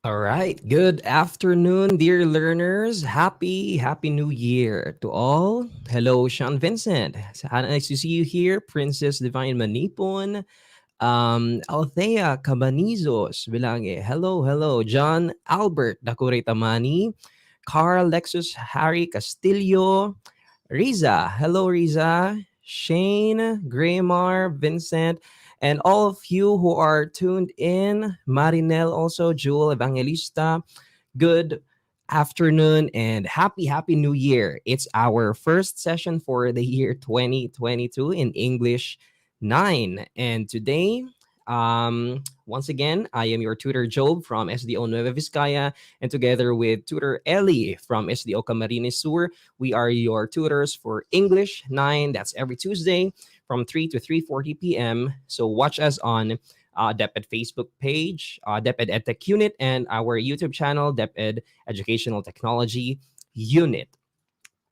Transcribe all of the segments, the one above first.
All right. Good afternoon, dear learners. Happy New Year to all. Hello, Sean Vincent. Nice to see you here. Princess Divine Manipon. Althea Cabanizos. Bilange. Hello. John Albert Dakure Tamani. Carl Lexus Harry Castillo. Riza. Hello, Riza. Shane, Graymar, Vincent, and all of you who are tuned in. Marinel also, Jewel Evangelista. Good afternoon and happy New Year. It's our first session for the year 2022 in English 9. And today, once again, I am your tutor Job from SDO Nueva Vizcaya, and together with tutor Ellie from SDO Camarines Sur, we are your tutors for English 9. That's every Tuesday from 3 to 3:40 p.m. So watch us on DepEd Facebook page, DepEd EdTech Unit, and our YouTube channel, DepEd Educational Technology Unit.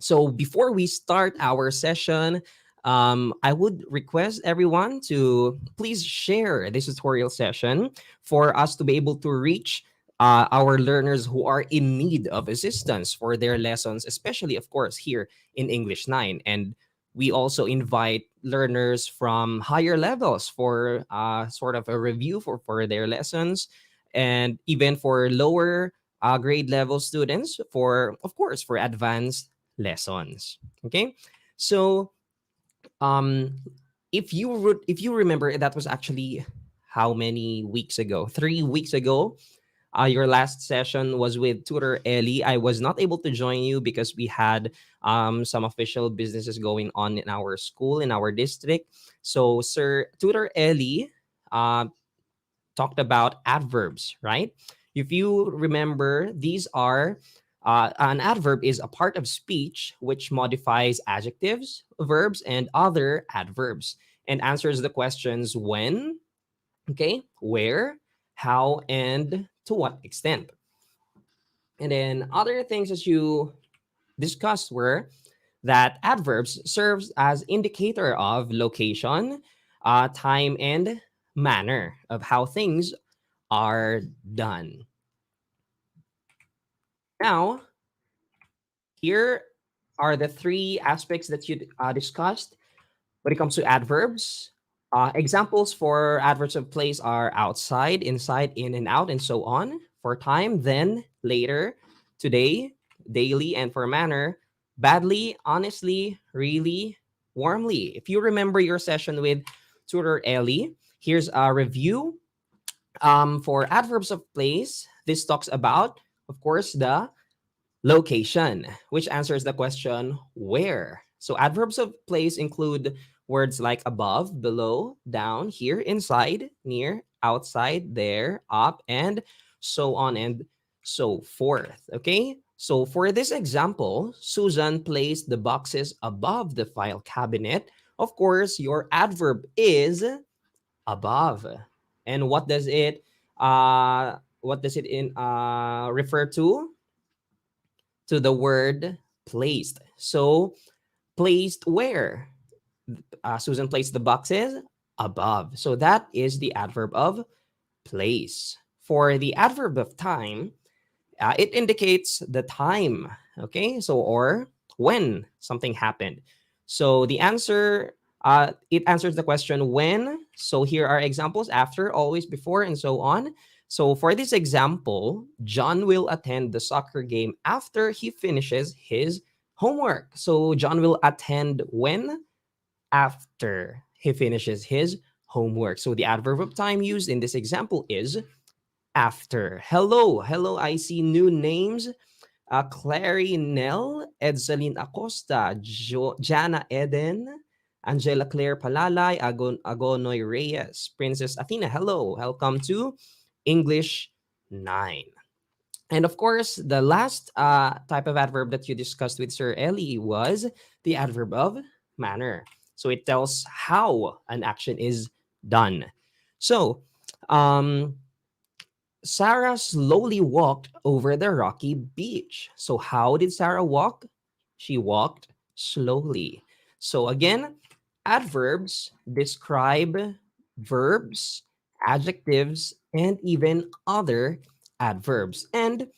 So before we start our session, I would request everyone to please share this tutorial session for us to be able to reach our learners who are in need of assistance for their lessons, especially, of course, here in English 9. And we also invite learners from higher levels for sort of a review for their lessons, and even for lower grade level students for, of course, for advanced lessons. Okay, so um, if you remember, that was actually how many weeks ago? 3 weeks ago. Your last session was with Tutor Ellie. I was not able to join you because we had some official businesses going on in our school, in our district. So, Sir Tutor Ellie uh, talked about adverbs, right? If you remember, these are an adverb is a part of speech which modifies adjectives, verbs, and other adverbs and answers the questions when, okay, where, how, and to what extent. And then other things that you discussed were that adverbs serves as indicator of location, time, and manner of how things are done. Now, here are the three aspects that you discussed when it comes to adverbs. Examples for adverbs of place are outside, inside, in and out, and so on. For time, then, later, today, daily, and for manner, badly, honestly, really, warmly. If you remember your session with Tutor Ellie, here's a review. For adverbs of place, this talks about, of course, the location, which answers the question where. So adverbs of place include words like above, below, down, here, inside, near, outside, there, up, and so on and so forth. Okay? So for this example, Susan placed the boxes above the file cabinet. Of course, your adverb is above. And what does it in refer to the word placed. So, placed where? Susan placed the boxes above. So, that is the adverb of place. For the adverb of time, it indicates the time. Okay. So, or when something happened. So, the answer, it answers the question when. So, here are examples: after, always, before, and so on. So, for this example, John will attend the soccer game after he finishes his homework. So, John will attend when? After he finishes his homework. So, the adverb of time used in this example is after. Hello. I see new names. Clary Nell, Edsalyn Acosta, Jana Eden, Angela Claire Palalay, Agonoy Reyes, Princess Athena. Hello. Welcome to English 9. And of course, the last type of adverb that you discussed with Sir Ellie was the adverb of manner. So it tells how an action is done. So, um, Sarah slowly walked over the rocky beach. So, how did Sarah walk? She walked slowly. So, again, adverbs describe verbs, adjectives, and even other adverbs. And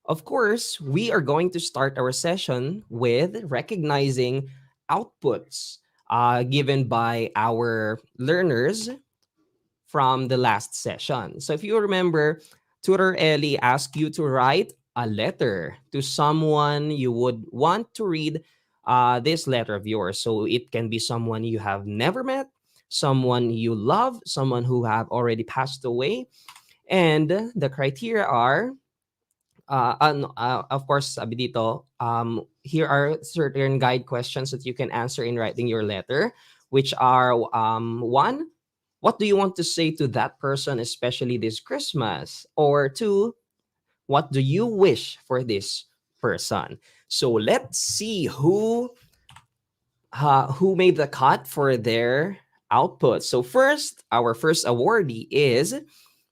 of course, we are going to start our session with recognizing outputs given by our learners from the last session. So if you remember, Tutor Ellie asked you to write a letter to someone you would want to read this letter of yours. So it can be someone you have never met, someone you love, someone who have already passed away. And the criteria are, of course, sabi dito, here are certain guide questions that you can answer in writing your letter, which are one, what do you want to say to that person, especially this Christmas? Or two, what do you wish for this person? So let's see who made the cut for their output. So first, our first awardee is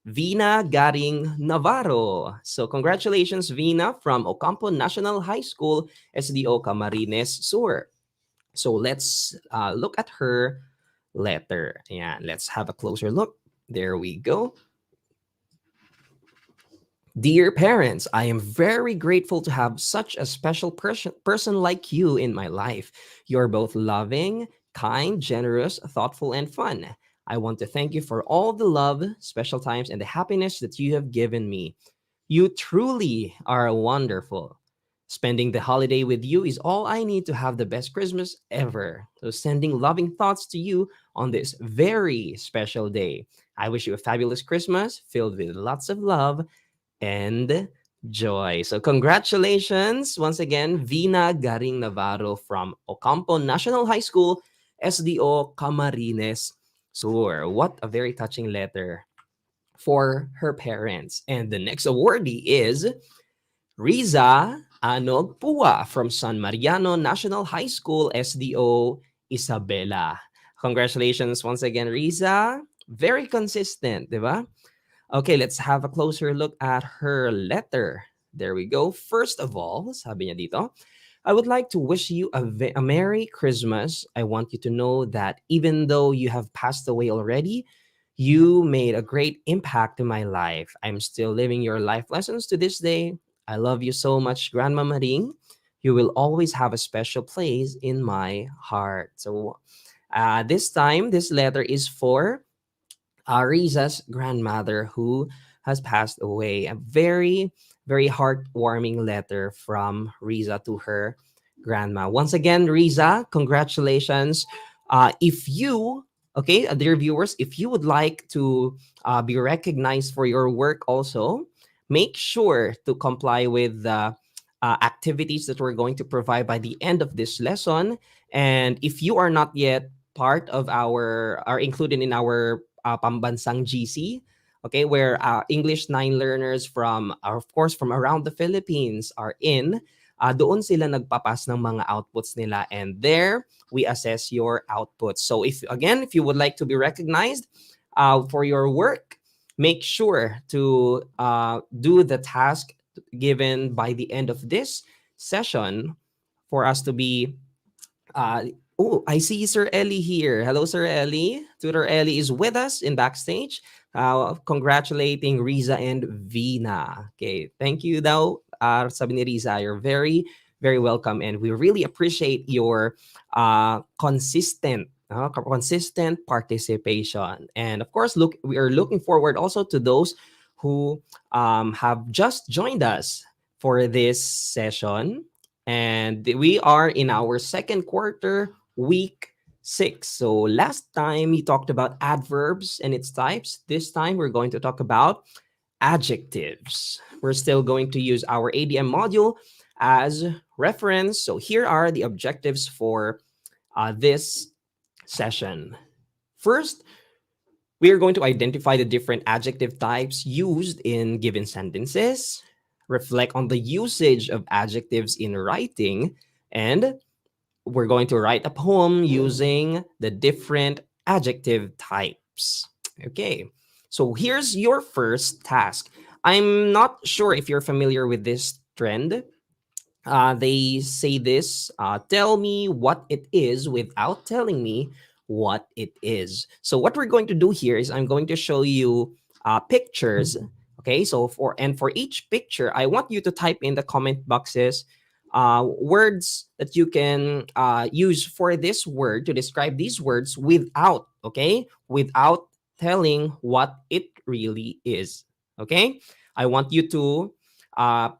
Vina Garing Navarro. So congratulations, Vina, from Ocampo National High School, SDO Camarines Sur. So let's look at her letter. Yeah, let's have a closer look. There we go. Dear parents, I am very grateful to have such a special person like you in my life. You're both loving, kind, generous, thoughtful, and fun. I want to thank you for all the love, special times, and the happiness that you have given me. You truly are wonderful. Spending the holiday with you is all I need to have the best Christmas ever. So, sending loving thoughts to you on this very special day. I wish you a fabulous Christmas filled with lots of love and joy. So congratulations once again, Vina Garing Navarro from Ocampo National High School, SDO Camarines Sur. What a very touching letter for her parents. And the next awardee is Riza Anogpua from San Mariano National High School, SDO Isabela. Congratulations once again, Riza. Very consistent, di ba? Okay, let's have a closer look at her letter. There we go. First of all, sabi niya dito, I would like to wish you a Merry Christmas. I want you to know that even though you have passed away already, you made a great impact in my life. I'm still living your life lessons to this day. I love you so much, Grandma Maring. You will always have a special place in my heart. So this time, this letter is for Riza's grandmother who has passed away. A very, very heartwarming letter from Riza to her grandma. Once again, Riza, congratulations. If you, okay, dear viewers, if you would like to be recognized for your work also, make sure to comply with the activities that we're going to provide by the end of this lesson. And if you are not yet part of are included in our Pambansang GC, okay, where English 9 learners from, of course, from around the Philippines are in. Doon sila nagpapas ng mga outputs nila, and there we assess your outputs. So if you would like to be recognized for your work, make sure to do the task given by the end of this session for us to be oh, I see Sir Ellie here. Hello, Sir Ellie. Tutor Ellie is with us in backstage, congratulating Riza and Vina. Okay, thank you daw, sabi ni Riza. You're very, very welcome, and we really appreciate your consistent participation. And of course, we are looking forward also to those who have just joined us for this session. And we are in our second quarter, week 6. So last time we talked about adverbs and its types. This time we're going to talk about adjectives. We're still going to use our ADM module as reference. So here are the objectives for this session. First, we are going to identify the different adjective types used in given sentences, reflect on the usage of adjectives in writing, and we're going to write a poem using the different adjective types. Okay, so here's your first task. I'm not sure if you're familiar with this trend. They say this, tell me what it is without telling me what it is. So what we're going to do here is I'm going to show you pictures, Okay, so for each picture, I want you to type in the comment boxes words that you can use for this word to describe these words without, okay, without telling what it really is. Okay, I want you to uh,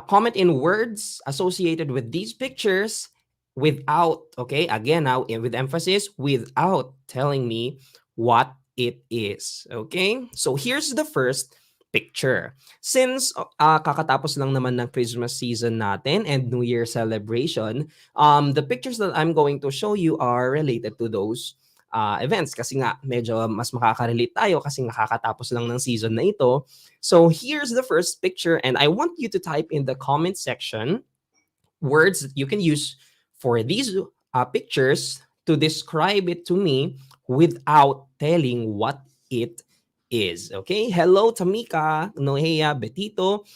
comment in words associated with these pictures without, okay, again, now with emphasis, without telling me what it is. Okay, so here's the first picture. Since kakatapos lang naman ng Christmas season natin and New Year celebration, the pictures that I'm going to show you are related to those events kasi nga medyo mas makaka-relate tayo kasi nakakatapos lang ng season na ito. So here's the first picture and I want you to type in the comment section words that you can use for these pictures to describe it to me without telling what it is. Okay. Hello, Tamika, Nohea, Betito,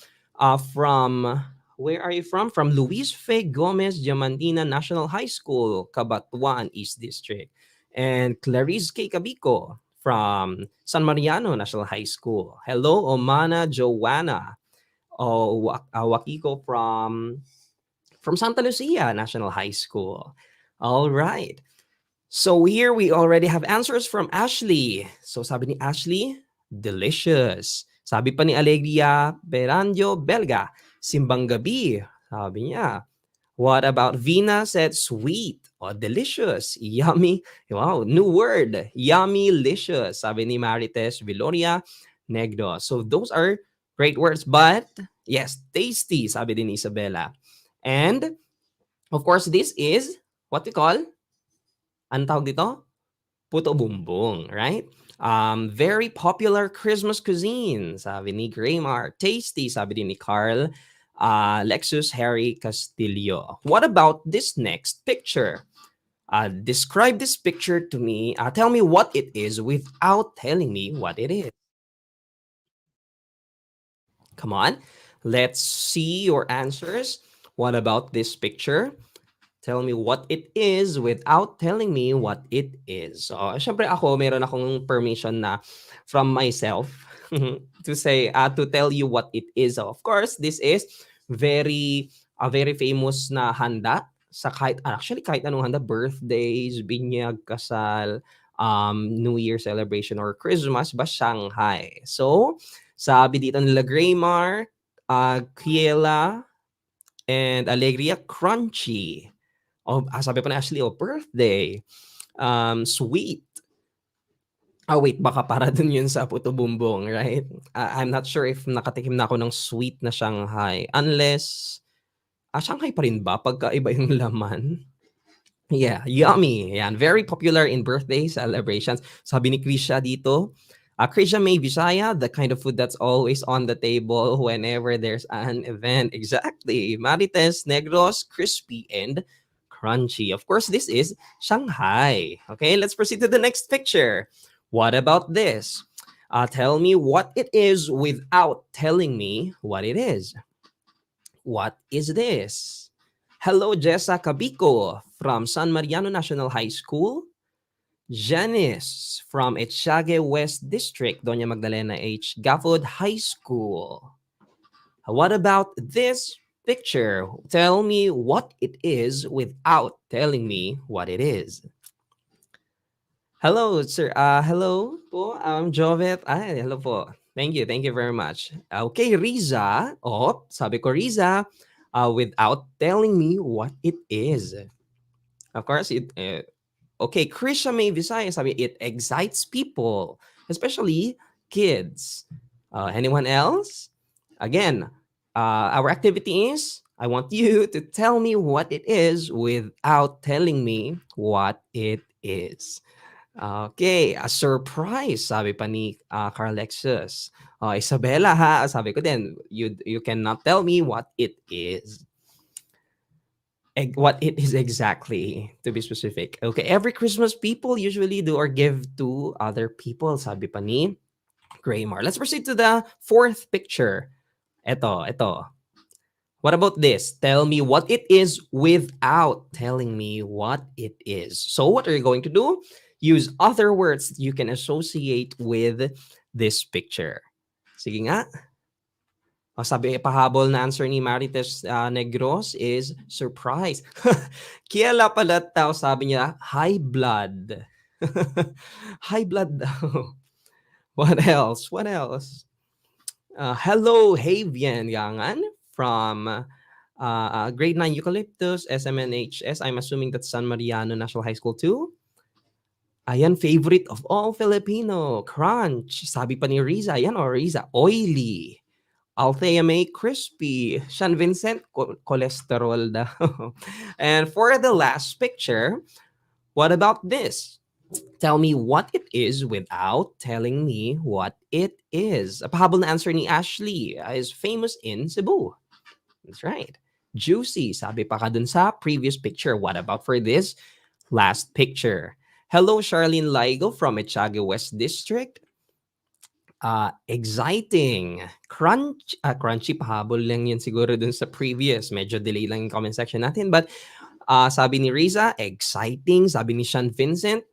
from where are you from? From Luis Fe Gomez Diamantina National High School, Cabatuan East District. And Clarice K. Cabico from San Mariano National High School. Hello, Omana Joanna. Wakiko from Santa Lucia National High School. All right. So here we already have answers from Ashley. So sabi ni Ashley, delicious. Sabi pa ni Alegria Beranjo Belga, simbang gabi. Sabi niya. What about Vina said sweet or delicious, yummy. Wow, new word, yummy-licious. Sabi ni Marites Viloria Negro. So those are great words, but yes, tasty, sabi din ni Isabella. And of course, this is what we call, ang tawag dito? Puto bumbong, right? Very popular Christmas cuisine, sabi ni Graymar. Tasty, sabi din ni Carl. Lexus Harry Castillo. What about this next picture? Describe this picture to me. Tell me what it is without telling me what it is. Come on, let's see your answers. What about this picture? Tell me what it is without telling me what it is. So, syempre ako, meron akong permission na from myself to say, to tell you what it is. So, of course, this is a very famous na handa sa kahit anong handa, birthdays, binyag, kasal, New Year celebration or Christmas, ba Shanghai. So, sabi dito nila Graymar, Kiela, and Alegria, crunchy. Sabi pa na Ashley, birthday. Sweet. Wait, baka para dun yun sa puto bumbong, right? I'm not sure if nakatikim na ako ng sweet na Shanghai. Unless, Shanghai pa rin ba? Pagka iba yung laman. Yeah, yummy. Yan, very popular in birthday celebrations. Sabi ni Krisha dito, Krisha May Visaya, the kind of food that's always on the table whenever there's an event. Exactly. Marites Negros, crispy and crunchy. Of course, this is Shanghai. Okay, let's proceed to the next picture. What about this? Tell me what it is without telling me what it is. What is this? Hello, Jessa Cabico from San Mariano National High School. Janice from Etchage West District, Doña Magdalena H. Gafford High School. What about this picture? Tell me what it is without telling me what it is. Hello, sir. Hello po. I'm Jovet. Hello po. Thank you. Thank you very much. Okay, Riza. Sabi ko Riza, without telling me what it is. Of course, okay, Krisha May Visaya, sabi, it excites people, especially kids. Anyone else? Again, our activity is, I want you to tell me what it is without telling me what it is. Okay, a surprise, sabi pa ni Carlexus. Isabella ha, sabi ko din, you cannot tell me what it is. What it is exactly, to be specific. Okay, every Christmas people usually do or give to other people, sabi pa ni Graymar. Let's proceed to the fourth picture. Ito. What about this? Tell me what it is without telling me what it is. So what are you going to do? Use other words that you can associate with this picture. Sige nga. Sabi pahabol na answer ni Marites Negros is surprise. Kiela pala daw sabi niya high blood. High blood daw. What else? What else? Hello, Havian Yangan from grade 9 Eucalyptus, SMNHS. I'm assuming that's San Mariano National High School too. Ayan, favorite of all Filipino. Crunch. Sabi pa ni Riza. Ayan, Riza. Oily. Althea May, crispy. Sean Vincent, cholesterol daw. And for the last picture, what about this? Tell me what it is without telling me what it is. A pahabol na answer ni Ashley is famous in Cebu. That's right. Juicy. Sabi pa ka dun sa previous picture. What about for this last picture? Hello, Charlene Ligo from Echague West District. Exciting. Crunchy, pahabol lang yun siguro dun sa previous. Medyo delay lang yung comment section natin. But sabi ni Riza, exciting. Sabi ni Sean Vincent,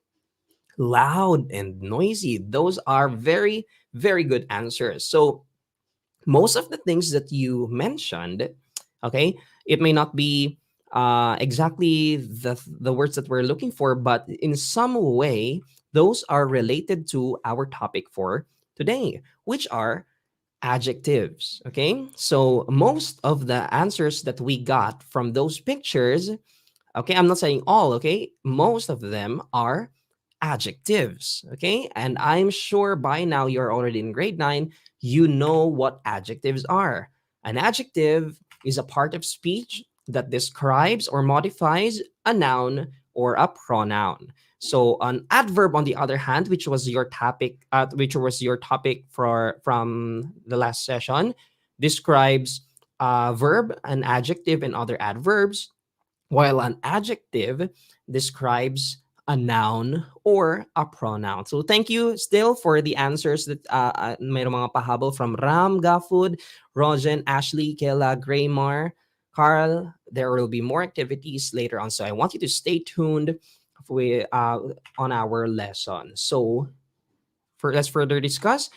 loud and noisy. Those are very, very good answers. So most of the things that you mentioned, okay, it may not be exactly the words that we're looking for, but in some way, those are related to our topic for today, which are adjectives. Okay, so most of the answers that we got from those pictures, okay, I'm not saying all, okay, most of them are adjectives. Okay, and I'm sure by now you're already in grade 9, you know what adjectives are. An adjective is a part of speech that describes or modifies a noun or a pronoun. So an adverb, on the other hand, which was your topic, for from the last session, describes a verb, an adjective, and other adverbs, while an adjective describes a noun or a pronoun. So thank you still for the answers that mayroong mga pahabol from Ram, Gafud, Rogen, Ashley, Kela, Graymar, Carl. There will be more activities later on. So I want you to stay tuned on our lesson. So let's further discuss.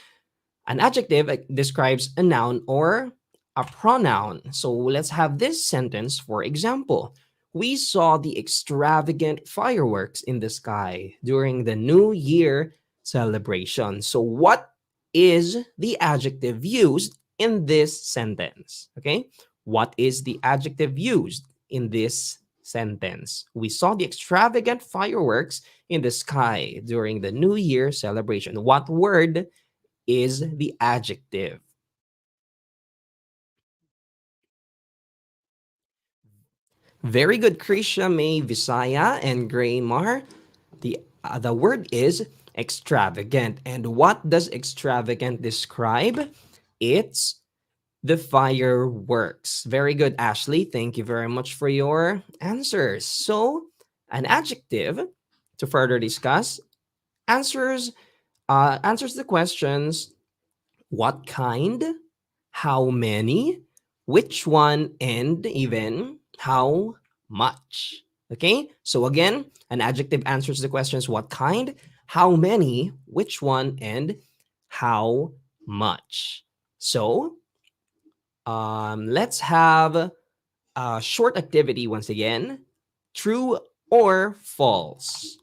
An adjective describes a noun or a pronoun. So let's have this sentence, for example. We saw the extravagant fireworks in the sky during the New Year celebration. So what is the adjective used in this sentence? Okay, what is the adjective used in this sentence? We saw the extravagant fireworks in the sky during the New Year celebration. What word is the adjective? Very good, Krisha, May, Visaya, and Graymar. The word is extravagant. And what does extravagant describe? It's the fireworks. Very good, Ashley. Thank you very much for your answers. So, an adjective, to further discuss, answers the questions: what kind, how many, which one, and even how much. Okay, so again, an adjective answers the questions: what kind, how many, which one, and how much. So let's have a short activity once again. True or false?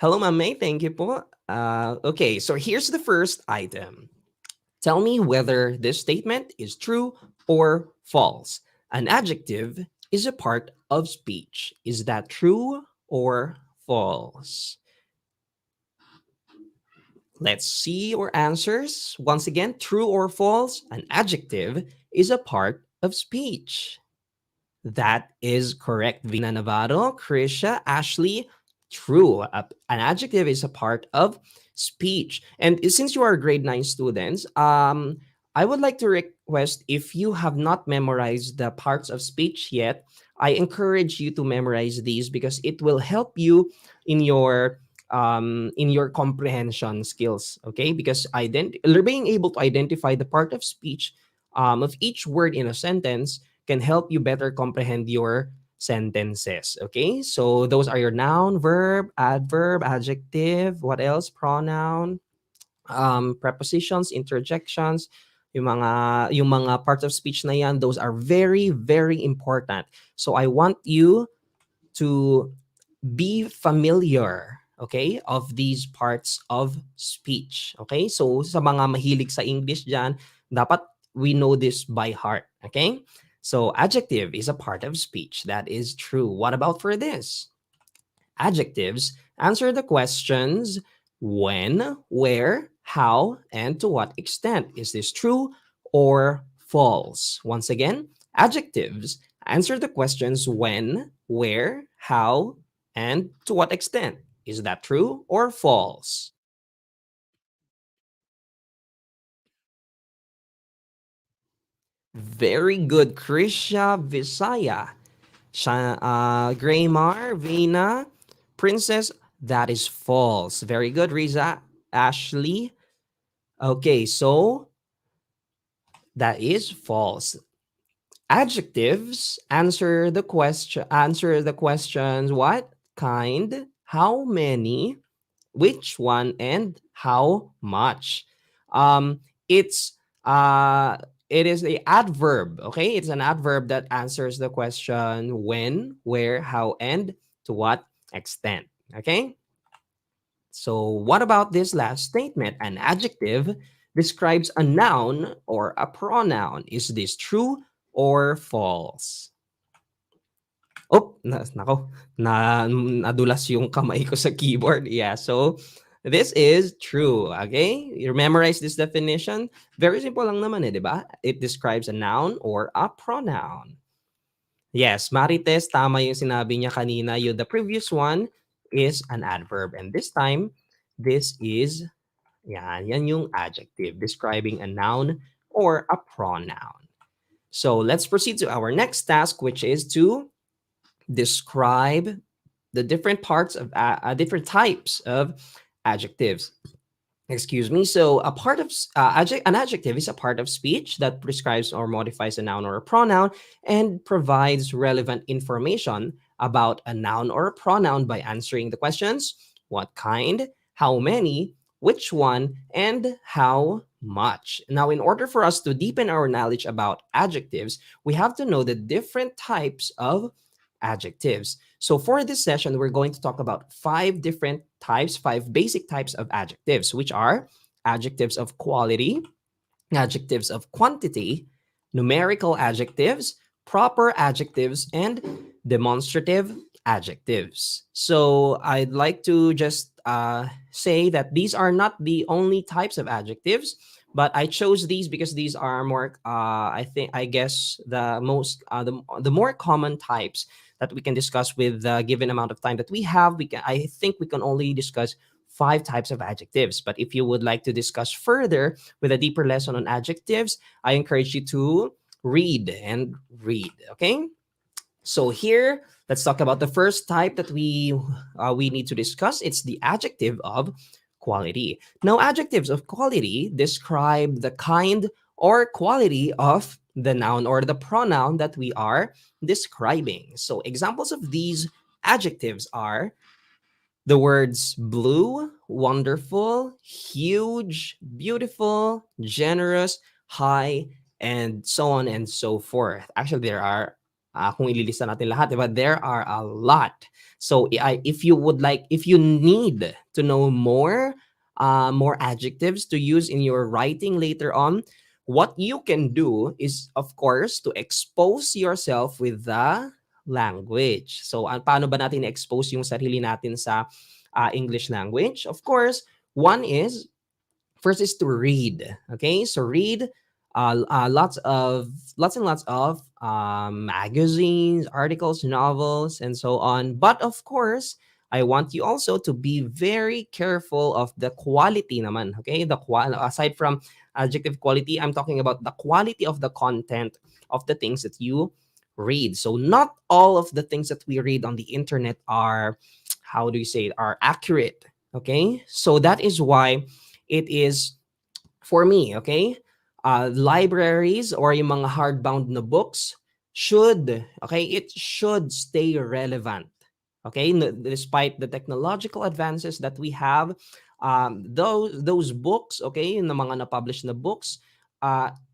Hello, Ma'am May. Thank you po. Okay, so here's the first item. Tell me whether this statement is true or false. An adjective is a part of speech. Is that true or false? Let's see your answers. Once again, true or false? An adjective is a part of speech. That is correct. Vina Navarro, Krisha, Ashley, true. An adjective is a part of speech. And since you are grade 9 students, I would like to request, if you have not memorized the parts of speech yet, I encourage you to memorize these because it will help you in your comprehension skills. Okay, because being able to identify the part of speech of each word in a sentence can help you better comprehend your sentences. Okay, so those are your noun, verb, adverb, adjective. What else? Pronoun. prepositions, interjections, yung mga parts of speech na yan, those are very, very important. So I want you to be familiar, okay, of these parts of speech. Okay? So sa mga mahilig sa English dyan, dapat we know this by heart. Okay? So adjective is a part of speech. That is true. What about for this? Adjectives answer the questions when, where, how, and to what extent. Is this true or false? Once again, adjectives answer the questions when, where, how, and to what extent. Is that true or false? Very good, Krisha Visaya. Graymar, Vina, Princess, that is false. Very good, Riza. Ashley. Okay, so that is false. Adjectives answer the questions what, kind, how many, which one, and how much. Um, it's it is a adverb. Okay, it's an adverb that answers the question when, where, how, and to what extent. Okay. So what about this last statement? An adjective describes a noun or a pronoun. Is this true or false? Oh, nako, nadulas yung kamay ko sa keyboard. Yeah, so this is true. Okay? You memorize this definition. Very simple lang naman di ba? It describes a noun or a pronoun. Yes, Marites, tama yung sinabi niya kanina. The previous one is an adverb. And this time, this is, yan yung adjective describing a noun or a pronoun. So let's proceed to our next task, which is to describe the different parts of different types of adjectives. Excuse me. So an adjective is a part of speech that prescribes or modifies a noun or a pronoun and provides relevant information about a noun or a pronoun by answering the questions: what kind, how many, which one, and how much. Now, in order for us to deepen our knowledge about adjectives, we have to know the different types of adjectives. So for this session, we're going to talk about five different types, five basic types of adjectives, which are adjectives of quality, adjectives of quantity, numerical adjectives, proper adjectives, and demonstrative adjectives. So I'd like to just say that these are not the only types of adjectives, but I chose these because these are more, I guess, the more common types that we can discuss with the given amount of time that we have. I think we can only discuss five types of adjectives. But if you would like to discuss further with a deeper lesson on adjectives, I encourage you to read and read. Okay. So here, let's talk about the first type that we need to discuss. It's the adjective of quality. Now, adjectives of quality describe the kind or quality of the noun or the pronoun that we are describing. So examples of these adjectives are the words blue, wonderful, huge, beautiful, generous, high, and so on and so forth. Actually, there are, kung ililista natin lahat, diba, there are a lot. So if you need to know more adjectives to use in your writing later on, what you can do is, of course, to expose yourself with the language. So, paano ba natin expose yung sarili natin sa English language? Of course, first is to read. Okay, so read lots and lots of magazines, articles, novels, and so on. But of course, I want you also to be very careful of the quality naman. Okay, aside from adjective quality, I'm talking about the quality of the content of the things that you read. So not all of the things that we read on the internet are, how do you say it, are accurate. Okay, so that is why it is, for me, okay, libraries or yung mga hardbound na books it should stay relevant. Okay, despite the technological advances that we have, those books, okay, yung mga na-publish na books,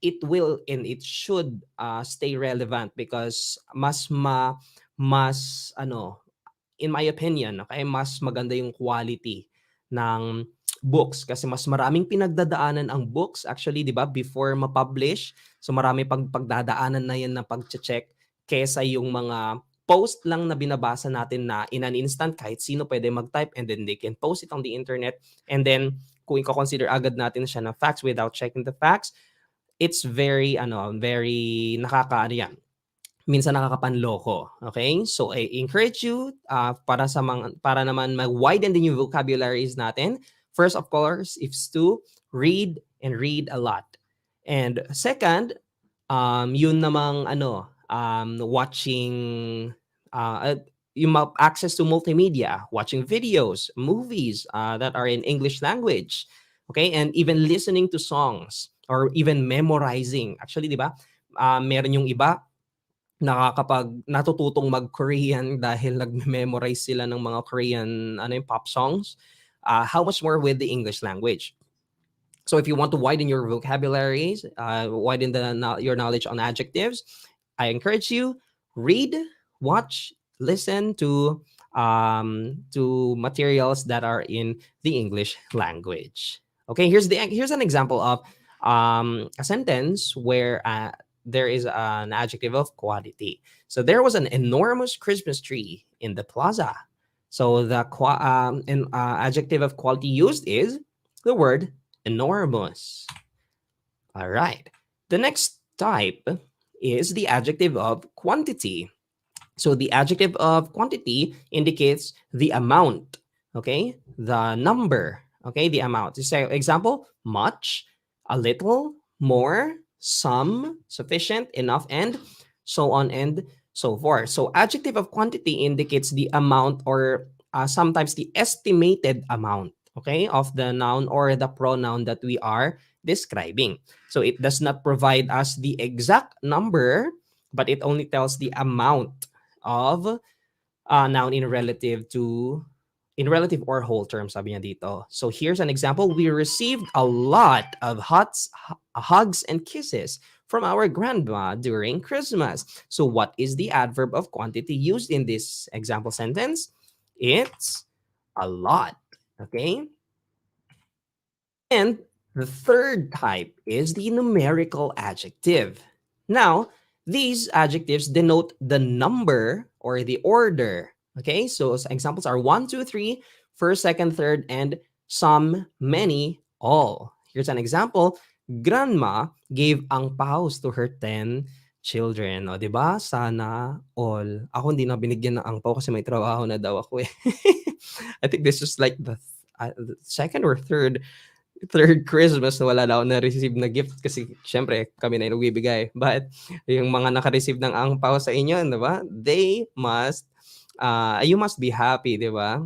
it will and it should stay relevant because mas ano, in my opinion, okay, mas maganda yung quality ng books kasi mas maraming pinagdadaanan ang books actually, 'di ba, before ma-publish. So marami pagdadaanan na 'yan na pagche-check kaysa yung mga post lang na binabasa natin na in an instant kahit sino pwede mag-type and then they can post it on the internet, and then kung i-consider agad natin siya na facts without checking the facts, it's very ano, very nakakaano yan, minsan nakakapanloko. Okay? So I encourage you para naman mag-widen din yung vocabularies natin. First, of course, is to read and read a lot. And second, yun namang ano, watching yung access to multimedia, watching videos, movies that are in English language. Okay? And even listening to songs or even memorizing. Actually, di ba? Meron yung iba natututong mag-Korean dahil nagme-memorize sila ng mga Korean ano yung pop songs. How much more with the English language? So if you want to widen your vocabularies, widen your knowledge on adjectives, I encourage you read, watch, listen to materials that are in the English language. Okay, here's an example of a sentence where there is an adjective of quality. So there was an enormous Christmas tree in the plaza. So the adjective of quality used is the word enormous. All right. The next type is the adjective of quantity. So the adjective of quantity indicates the amount, okay? The number, okay? The amount. Say, example, much, a little, more, some, sufficient, enough, and so on and so forth. So adjective of quantity indicates the amount or sometimes the estimated amount, okay, of the noun or the pronoun that we are describing. So it does not provide us the exact number, but it only tells the amount of noun in relative or whole terms, sabi niya dito. So here's an example. We received a lot of hugs and kisses from our grandma during Christmas. So what is the adverb of quantity used in this example sentence? It's a lot. Okay? And the third type is the numerical adjective. Now, these adjectives denote the number or the order. Okay, so examples are 1, 2, 3, first, second, third, and some, many, all. Here's an example. Grandma gave ang paus to her 10 children. O, di ba? Sana all. Ako hindi na binigyan ng angpaw kasi may trabaho na daw ako eh. I think this is like the second or third Christmas na wala na ako na-receive na gift kasi syempre kami na yung nagbibigay. But yung mga naka-receive ng angpaw sa inyo, di ba? You must be happy, di ba?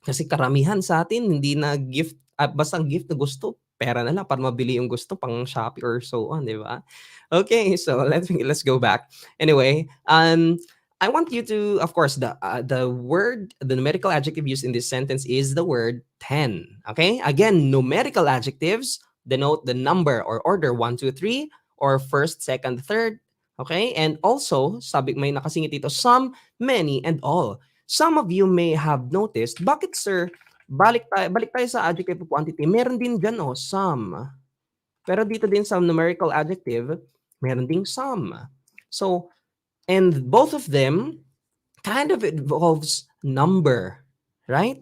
Kasi karamihan sa atin, hindi na gift, basta ang gift na gusto, pera na lang para mabili yung gusto pang Shopee or so on, di ba? Okay, so let's go back. Anyway, I want you to, of course, the numerical adjective used in this sentence is the word 10. Okay? Again, numerical adjectives denote the number or order 1, 2, 3, or first, second, third. Okay? And also, sabi may nakasingit dito, some, many, and all. Some of you may have noticed, bakit sir, balik tayo sa adjective of quantity, meron din dyan, some. Pero dito din sa numerical adjective, meron ding some. So, and both of them kind of involves number, right?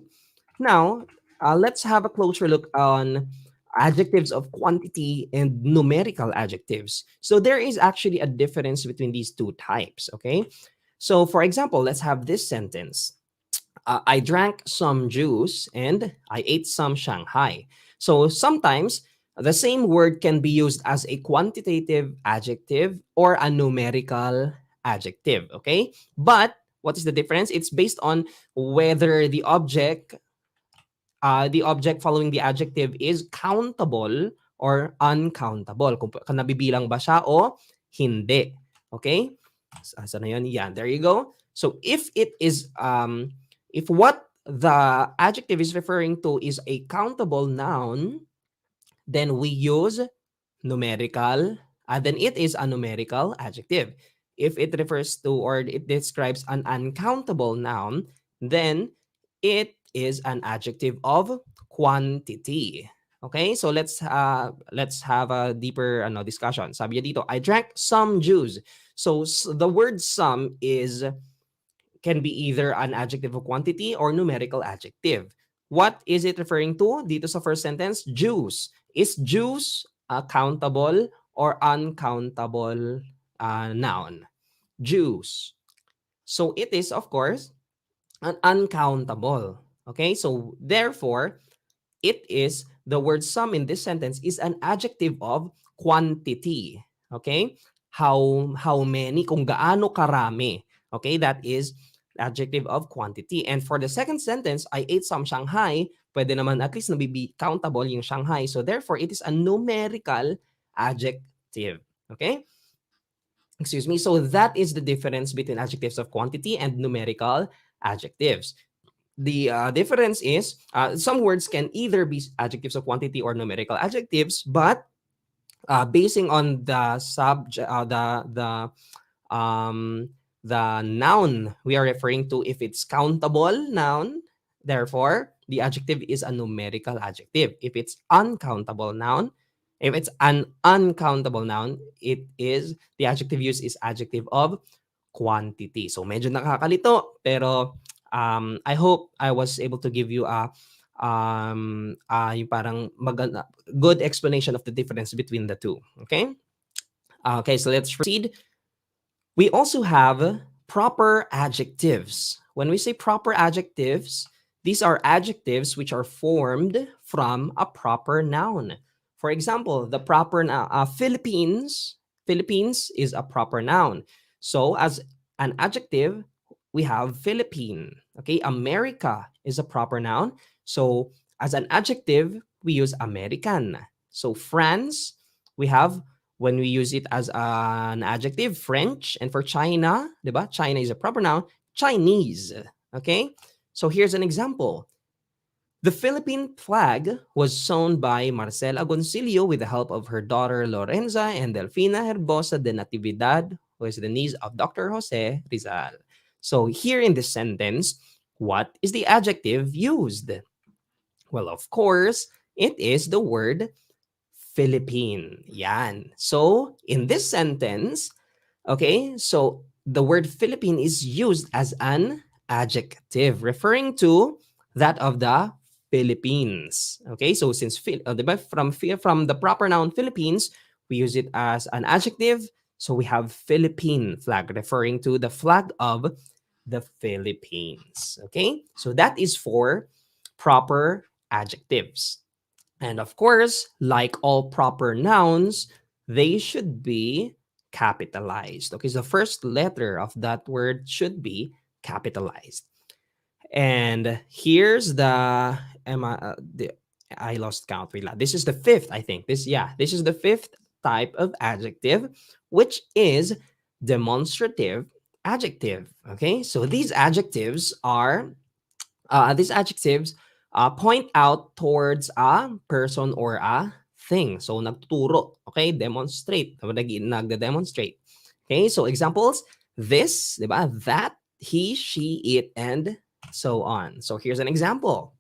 Now, let's have a closer look on adjectives of quantity and numerical adjectives. So there is actually a difference between these two types, okay? So for example, let's have this sentence. I drank some juice and I ate some Shanghai. So sometimes the same word can be used as a quantitative adjective or a numerical adjective, okay? But what is the difference? It's based on whether the object following the adjective is countable or uncountable. Kung nabibilang ba siya o hindi. Okay? Saan na yun? Yan, there you go. So if it is if what the adjective is referring to is a countable noun, then we use numerical, then it is a numerical adjective. If it refers to or it describes an uncountable noun, then it is an adjective of quantity. Okay, so let's have a deeper discussion. Sabi niya dito, I drank some juice. So the word some is can be either an adjective of quantity or numerical adjective. What is it referring to? Dito sa first sentence, juice. Is juice a countable or uncountable noun? Juice. So it is, of course, an uncountable. Okay, so therefore, it is the word some in this sentence is an adjective of quantity. Okay? How many, kung gaano karami. Okay? That is adjective of quantity. And for the second sentence, I ate some Shanghai, pwede naman at least nabibi countable yung Shanghai. So therefore, it is a numerical adjective. Okay? Excuse me. So that is the difference between adjectives of quantity and numerical adjectives. The difference is some words can either be adjectives of quantity or numerical adjectives, but basing on the um, the noun we are referring to, if it's countable noun, therefore the adjective is a numerical adjective. If it's uncountable noun, if it's an uncountable noun, it is the adjective used is adjective of quantity. So medyo nakakalito, pero I hope I was able to give you a yung parang good explanation of the difference between the two. Okay? Okay, so let's proceed. We also have proper adjectives. When we say proper adjectives, these are adjectives which are formed from a proper noun. For example, the proper noun Philippines. Philippines is a proper noun. So as an adjective, we have Philippine. Okay, America is a proper noun. So as an adjective, we use American. So France, we have when we use it as an adjective, French. And for China, diba? China is a proper noun, Chinese. Okay? So here's an example. The Philippine flag was sewn by Marcela Goncillo with the help of her daughter Lorenza and Delfina Herbosa de Natividad, who is the niece of Dr. Jose Rizal. So here in this sentence, what is the adjective used? Well, of course, it is the word Philippine. Yan. So, in this sentence, okay, so the word Philippine is used as an adjective referring to that of the Philippines. Okay, so since from the proper noun Philippines, we use it as an adjective. So we have Philippine flag referring to the flag of the Philippines. Okay, so that is for proper adjectives. And of course, like all proper nouns, they should be capitalized. Okay, so the first letter of that word should be capitalized. And here's I lost count. Wait, this is the fifth, I think. This is the fifth type of adjective, which is demonstrative adjective. Okay, so these adjectives point out towards a person or a thing. So nagtuturo, okay? Demonstrate. Nagde-demonstrate. Okay, so examples, this, diba? That, he, she, it, and so on. So here's an example.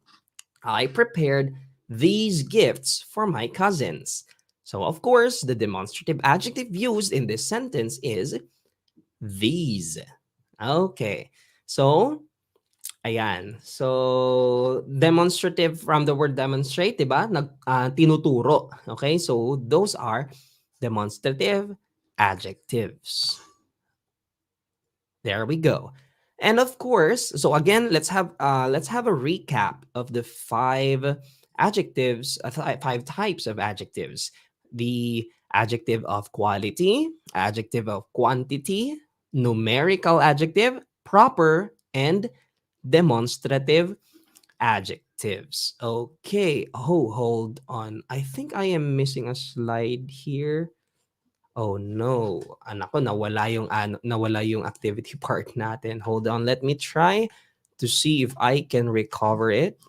I prepared these gifts for my cousins. So of course, the demonstrative adjective used in this sentence is these. Okay. So ayan. So, demonstrative from the word demonstrate, diba? Tinuturo. Okay? So, those are demonstrative adjectives. There we go. And of course, so again, let's have a recap of the five adjectives, five types of adjectives. The adjective of quality, adjective of quantity, numerical adjective, proper, and demonstrative adjectives. Okay. Oh, hold on. I think I am missing a slide here. Oh no. Anak ko, nawala yung activity part natin. Hold on. Let me try to see if I can recover it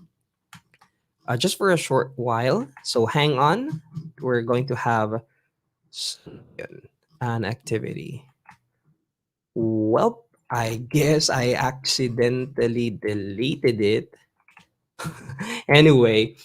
just for a short while. So hang on. We're going to have an activity. Well, I guess I accidentally deleted it. Anyway,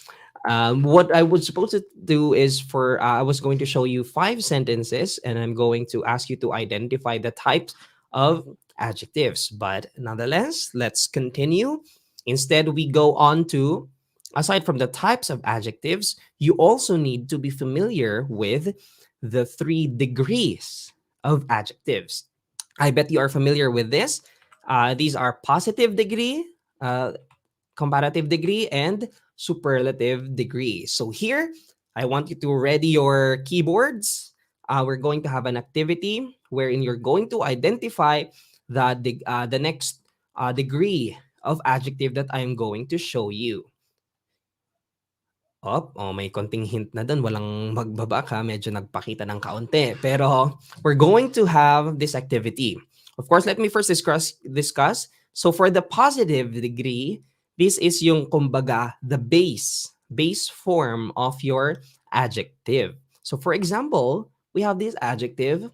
what I was supposed to do is I was going to show you 5 sentences, and I'm going to ask you to identify the types of adjectives. But nonetheless, let's continue. Instead, we go on to, aside from the types of adjectives, you also need to be familiar with the 3 degrees of adjectives. I bet you are familiar with this. These are positive degree, uh, comparative degree, and superlative degree. So here, I want you to ready your keyboards. We're going to have an activity wherein you're going to identify the next degree of adjective that I'm going to show you. May konting hint na dun. Walang magbaba ka. Medyo nagpakita ng kaunti. Pero we're going to have this activity. Of course, let me first discuss. So for the positive degree, this is yung kumbaga the base form of your adjective. So for example, we have this adjective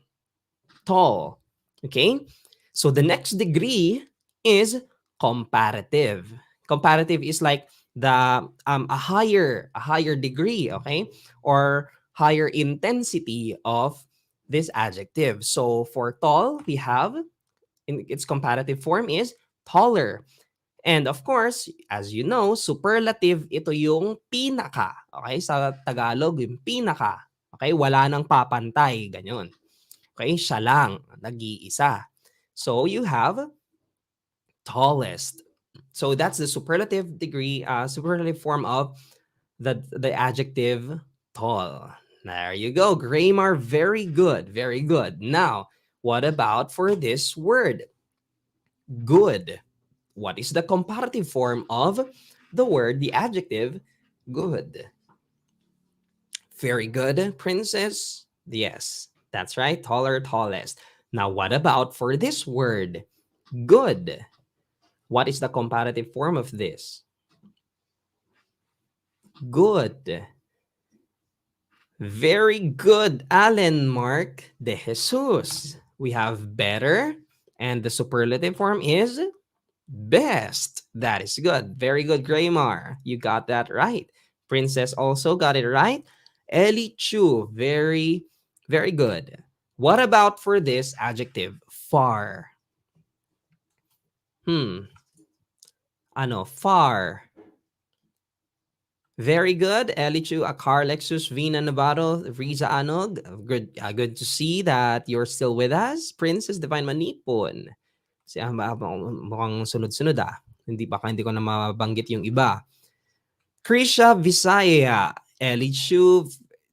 tall. Okay? So the next degree is comparative. Comparative is like a higher degree, okay? Or higher intensity of this adjective. So for tall, we have in its comparative form is taller. And of course, as you know, superlative, ito yung pinaka. Okay? Sa Tagalog, yung pinaka. Okay? Wala nang papantay. Ganyan. Okay? Siya lang. Nag-iisa. So you have tallest. So that's the superlative degree, superlative form of the adjective tall. There you go. Grammar, very good. Very good. Now, what about for this word? Good. What is the comparative form of the word, the adjective good? Very good, princess. Yes, that's right. Taller, tallest. Now, what about for this word? Good. What is the comparative form of this? Good. Very good, Alan Mark de Jesus. We have better, and the superlative form is best. That is good. Very good, Graymar. You got that right. Princess also got it right. Ellie Chu, very, very good. What about for this adjective? Far. Far. Very good. Elichu Akar Lexus Vina Navarro Riza Anog. Good to see that you're still with us. Princess Divine Manipon. Mukhang sunod-sunod ah. Hindi ko na mabanggit yung iba. Krisha Visaya. Elichu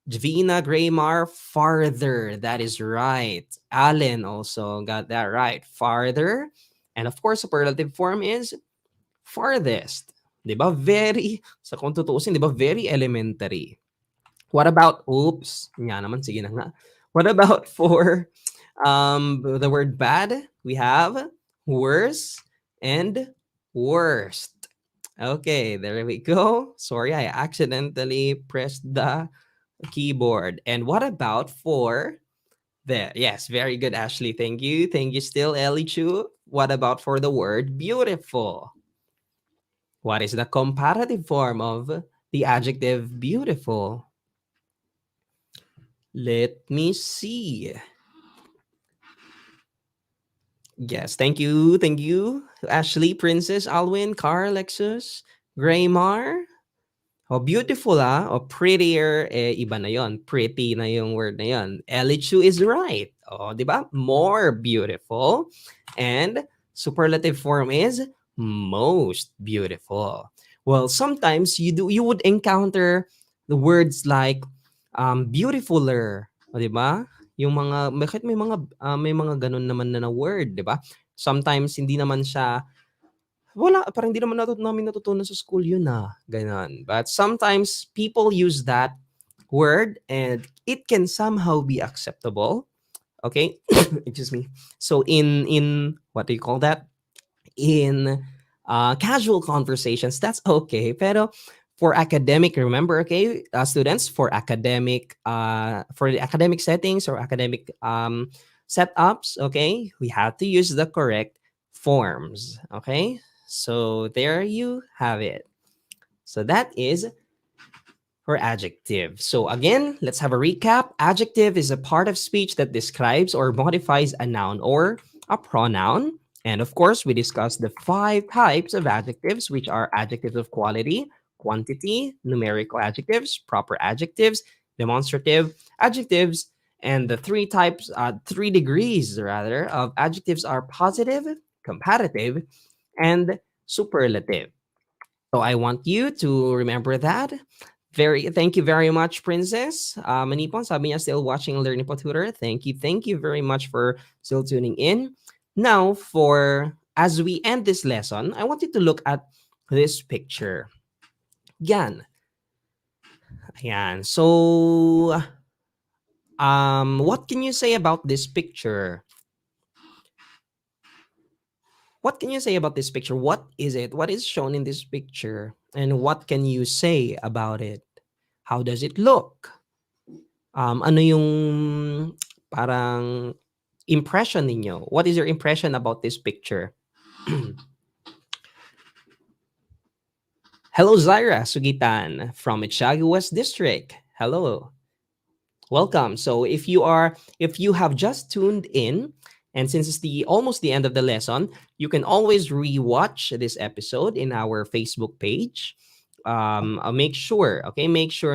Vina Graymar. Farther. That is right. Allen also got that right. Farther. And of course, superlative form is farthest. 'Di ba? Kung tutuusin, 'di ba? Very elementary. What about, oops, nga naman, sige na nga. What about for the word bad? We have worse and worst. Okay, there we go. Sorry, I accidentally pressed the keyboard. And what about for the, yes, very good, Ashley. Thank you. Thank you still, Ellie Chu. What about for the word beautiful? What is the comparative form of the adjective beautiful? Let me see. Yes, thank you. Thank you. Ashley, Princess, Alwin, Car, Lexus, Graymar. Oh, beautiful ah. O prettier, iba na yon. Pretty na yung word na yon. Elichu is right. Oh, di ba? More beautiful. And superlative form is most beautiful. Well, sometimes you would encounter the words like beautifuler, o di ba? Yung mga bakit may mga ganun naman na word, di ba? Sometimes hindi naman siya wala, parang hindi naman namin natutunan sa school yun ganun. But sometimes people use that word and it can somehow be acceptable. Okay? Excuse me. So in what do you call that? In casual conversations, that's okay. Pero for academic, remember, okay, students, for the academic settings or academic setups, okay, we have to use the correct forms, okay? So there you have it. So that is for adjective. So again, let's have a recap. Adjective is a part of speech that describes or modifies a noun or a pronoun. And of course, we discussed the five types of adjectives, which are adjectives of quality, quantity, numerical adjectives, proper adjectives, demonstrative adjectives, and the three degrees rather of adjectives are positive, comparative, and superlative. So I want you to remember that. Thank you very much, Princess. Manipon, sabi niya still watching Learning po Tutor. Thank you very much for still tuning in. Now, for as we end this lesson, I want you to look at this picture. Yan. Ayan. So, what can you say about this picture? What can you say about this picture? What is it? What is shown in this picture? And what can you say about it? How does it look? Ano yung parang impression ninyo? What is your impression about this picture? Hello, Zaira Sugitan from Itchagi West District. Hello. Welcome. So if you have just tuned in, and since it's almost the end of the lesson, you can always rewatch this episode in our Facebook page. Make sure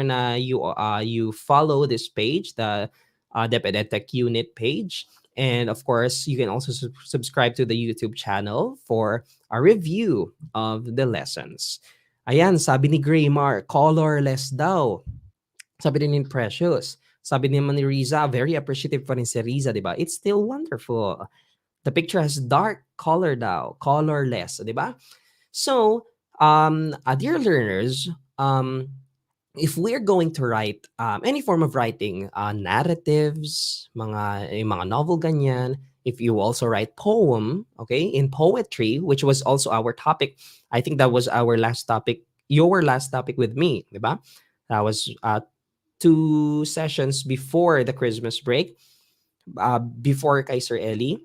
na you follow this page, the DepEd Tech Unit page. And of course, you can also subscribe to the YouTube channel for a review of the lessons. Ayan, sabi ni Graymar, colorless daw. Sabi din ni Precious. Sabi naman ni Riza, very appreciative pa rin si Riza, di ba? It's still wonderful. The picture has dark color daw, colorless, di ba? So, dear learners, if we're going to write any form of writing, narratives, mga novel ganyan, if you also write poem, okay, in poetry, which was also our topic, I think that was our last topic, your last topic with me, di ba? That was 2 sessions before the Christmas break, before Kaiser Eli.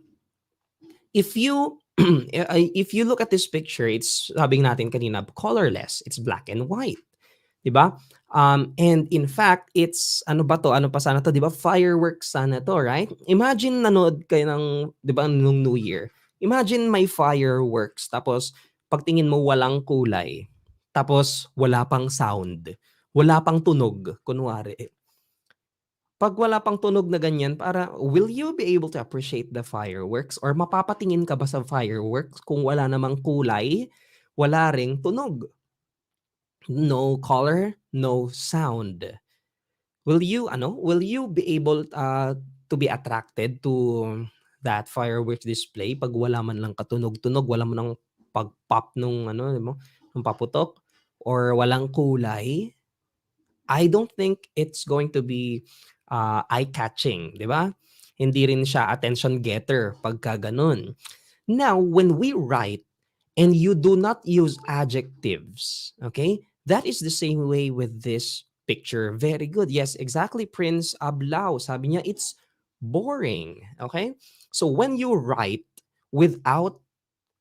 If you if you look at this picture, it's sabi natin kanina, colorless. It's black and white. 'Di ba? And in fact, it's ano ba to? Ano pa sana to, 'di ba? Fireworks sana to, right? Imagine nanood kayo ng 'di ba nung New Year. Imagine may fireworks tapos pagtingin mo walang kulay. Tapos wala pang sound. Wala pang tunog kunwari. Pag wala pang tunog na ganyan, will you be able to appreciate the fireworks or mapapatingin ka ba sa fireworks kung wala namang kulay, wala ring tunog? No color, no sound. Will you be able to be attracted to that fireworks display pag wala man lang katunog-tunog, wala man lang pag-pop nung nung paputok or walang kulay? I don't think it's going to be eye-catching, 'di ba? Hindi rin siya attention getter pagka ganun. Now, when we write and you do not use adjectives, okay? That is the same way with this picture. Very good. Yes, exactly, Prince Ablao. Sabi niya, it's boring, okay? So when you write without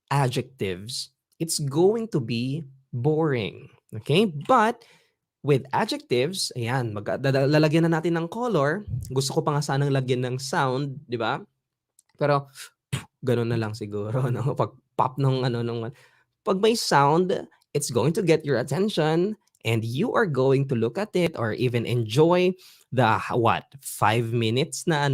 adjectives, it's going to be boring, okay? But with adjectives, ayan, lalagyan na natin ng color. Gusto ko pa nga sanang lagyan ng sound, di ba? Pero, ganun na lang siguro, no? Pag pop pag may sound, it's going to get your attention and you are going to look at it or even enjoy the 5 minutes na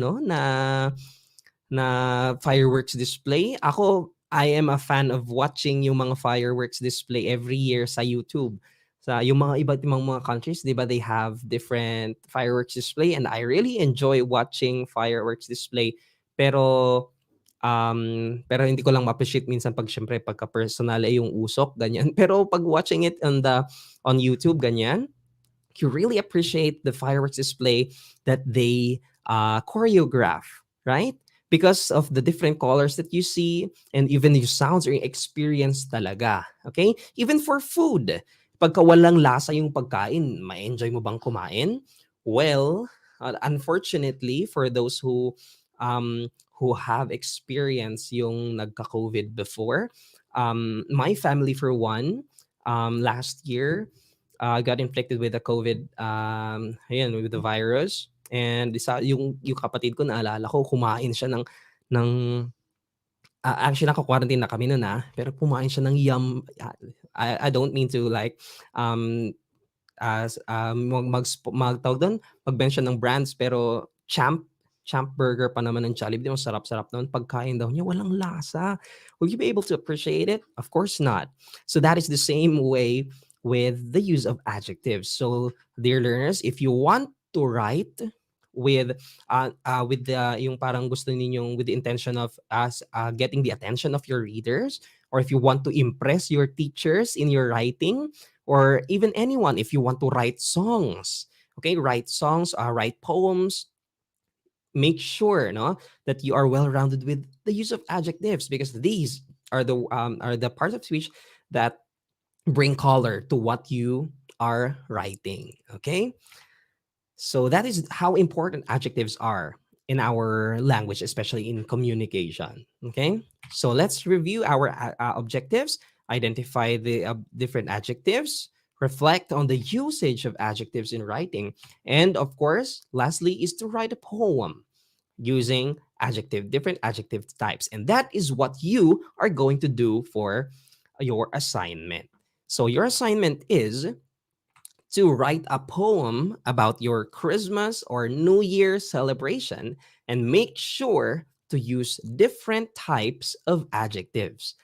fireworks display. Ako, I am a fan of watching yung mga fireworks display every year sa YouTube. Sa yung mga iba't ibang mga countries, 'di ba, they have different fireworks display and I really enjoy watching fireworks display. Pero pero hindi ko lang ma-appreciate minsan pag syempre pagka personal yung usok ganyan. Pero pag watching it on YouTube ganyan, you really appreciate the fireworks display that they choreograph, right? because of the different colors that you see and even yung sounds or yung experience talaga. Okay? Even for food. Pagka walang lasa yung pagkain, ma-enjoy mo bang kumain? Well, unfortunately, for those who have experienced yung nagka-COVID before, my family for one, last year, got infected with the COVID, ayan, with the virus. And yung kapatid ko, naalala ko, kumain siya ng actually naka-quarantine na kami nun, pero kumain siya ng I don't mean to like, um, tawag dun, mag-mention ng brands, pero Champ Burger pa naman ng Jollibee, 'di ba sarap-sarap nun, pagkain daw niya walang lasa. Will you be able to appreciate it? Of course not. So that is the same way with the use of adjectives. So, dear learners, if you want to write with with the yung parang gusto ninyong with the intention of us getting the attention of your readers, or if you want to impress your teachers in your writing, or even anyone, if you want to write songs, okay, write songs, write poems, make sure, no, that you are well rounded with the use of adjectives, because these are the parts of speech that bring color to what you are writing. Okay, so that is how important adjectives are in our language, especially in communication. Okay, so let's review our objectives, identify the different adjectives, reflect on the usage of adjectives in writing, and of course, lastly, is to write a poem using different adjective types. And that is what you are going to do for your assignment. So your assignment is to write a poem about your Christmas or New Year celebration, and make sure to use different types of adjectives.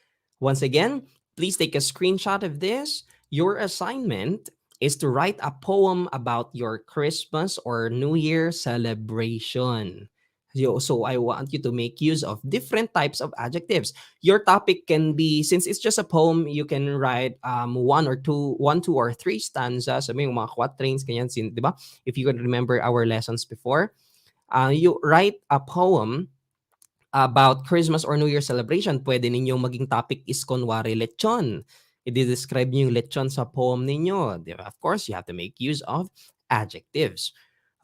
Once again, please take a screenshot of this. Your assignment is to write a poem about your Christmas or New Year celebration. So I want you to make use of different types of adjectives. Your topic can be, since it's just a poem, you can write one, two, or three stanzas. Sabi yung mga quatrains, ganyan, di ba? If you can remember our lessons before, you write a poem about Christmas or New Year celebration. Pwede ninyong maging topic is kunwari lechon. I-describe niyo yung lechon sa poem ninyo. Di ba? Of course, you have to make use of adjectives.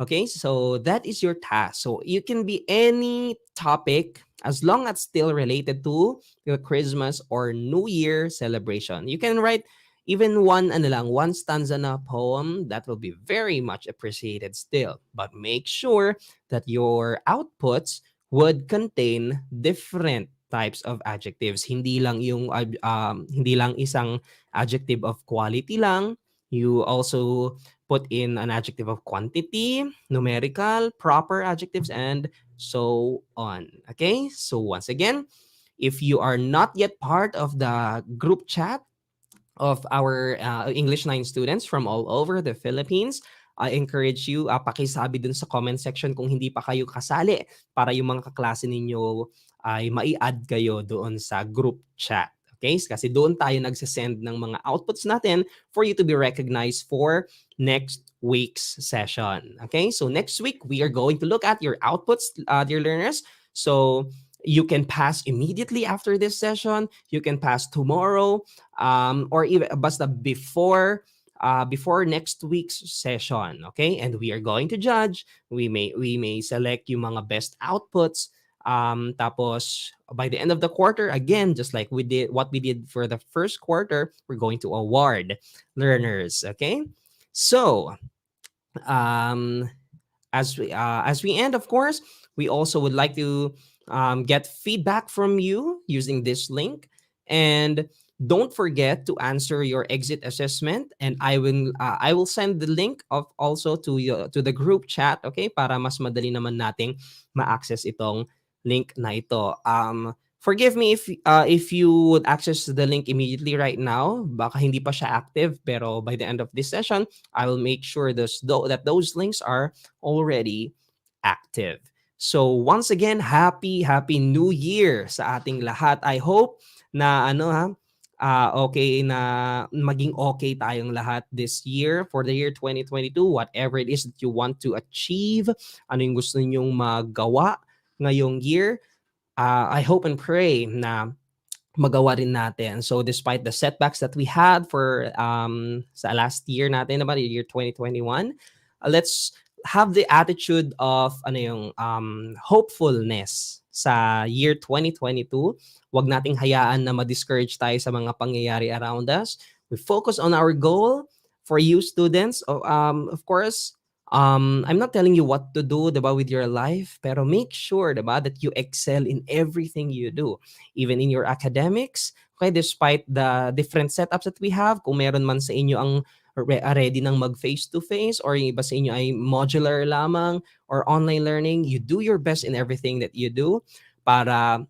Okay, so that is your task. So you can be any topic as long as still related to your Christmas or New Year celebration. You can write even one stanza na poem. That will be very much appreciated still. But make sure that your outputs would contain different types of adjectives. Hindi lang isang adjective of quality lang. You also put in an adjective of quantity, numerical, proper adjectives, and so on. Okay, so once again, if you are not yet part of the group chat of our English 9 students from all over the Philippines, I encourage you, pakisabi dun sa comment section kung hindi pa kayo kasali, para yung mga kaklase ninyo ay mai-add kayo doon sa group chat. Okay? Kasi doon tayo nagsasend ng mga outputs natin for you to be recognized for next week's session. Okay? So next week, we are going to look at your outputs, dear learners. So you can pass immediately after this session. You can pass tomorrow, or even basta before next week's session. Okay? And we are going to judge. We may select yung mga best outputs. Tapos by the end of the quarter, again, just like we did for the first quarter, we're going to award learners. Okay, so as we end, of course, we also would like to get feedback from you using this link, and don't forget to answer your exit assessment, and I will send the link of also to the group chat, okay, para mas madali naman nating ma-access itong link na ito. Forgive me if you would access the link immediately right now. Baka hindi pa siya active, pero by the end of this session, I will make sure that those links are already active. So once again, happy New Year sa ating lahat. I hope na okay na maging okay tayong lahat this year, for the year 2022, whatever it is that you want to achieve, ano yung gusto ninyong magawa ngayong year. I hope and pray na magawa rin natin. So despite the setbacks that we had for sa last year natin naman, year 2021, let's have the attitude of ano yung hopefulness sa year 2022. Wag nating hayaan na ma-discourage tayo sa mga pangyayari around us. We focus on our goal. For you students, of course, I'm not telling you what to do, diba, with your life, pero make sure, diba, that you excel in everything you do, even in your academics. Okay, despite the different setups that we have, kung meron man sa inyo ang ready ng mag face-to-face or yung iba sa inyo ay modular lamang or online learning, you do your best in everything that you do para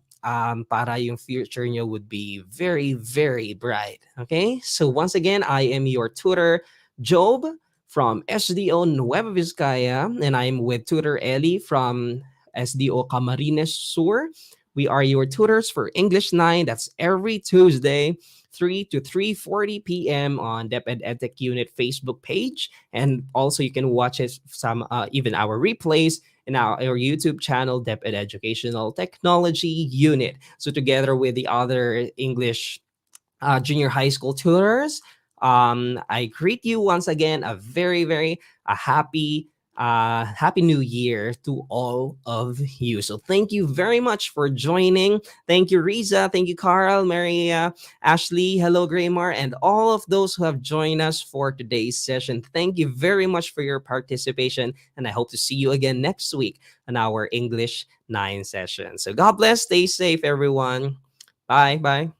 yung future nyo would be very, very bright. Okay? So once again, I am your tutor, Job, from SDO Nueva Vizcaya, and I'm with tutor Ellie from SDO Camarines Sur. We are your tutors for English 9. That's every Tuesday, 3 to 3:40 p.m. on DepEd EdTech Unit Facebook page. And also you can watch it some even our replays in our YouTube channel, DepEd Educational Technology Unit. So together with the other English junior high school tutors, I greet you once again a very, very happy new year to all of you. So thank you very much for joining. Thank you, Riza. Thank you, Carl, Maria, Ashley. Hello, Graymar, and all of those who have joined us for today's session. Thank you very much for your participation, and I hope to see you again next week on our English 9 session. So God bless. Stay safe, everyone. Bye. Bye.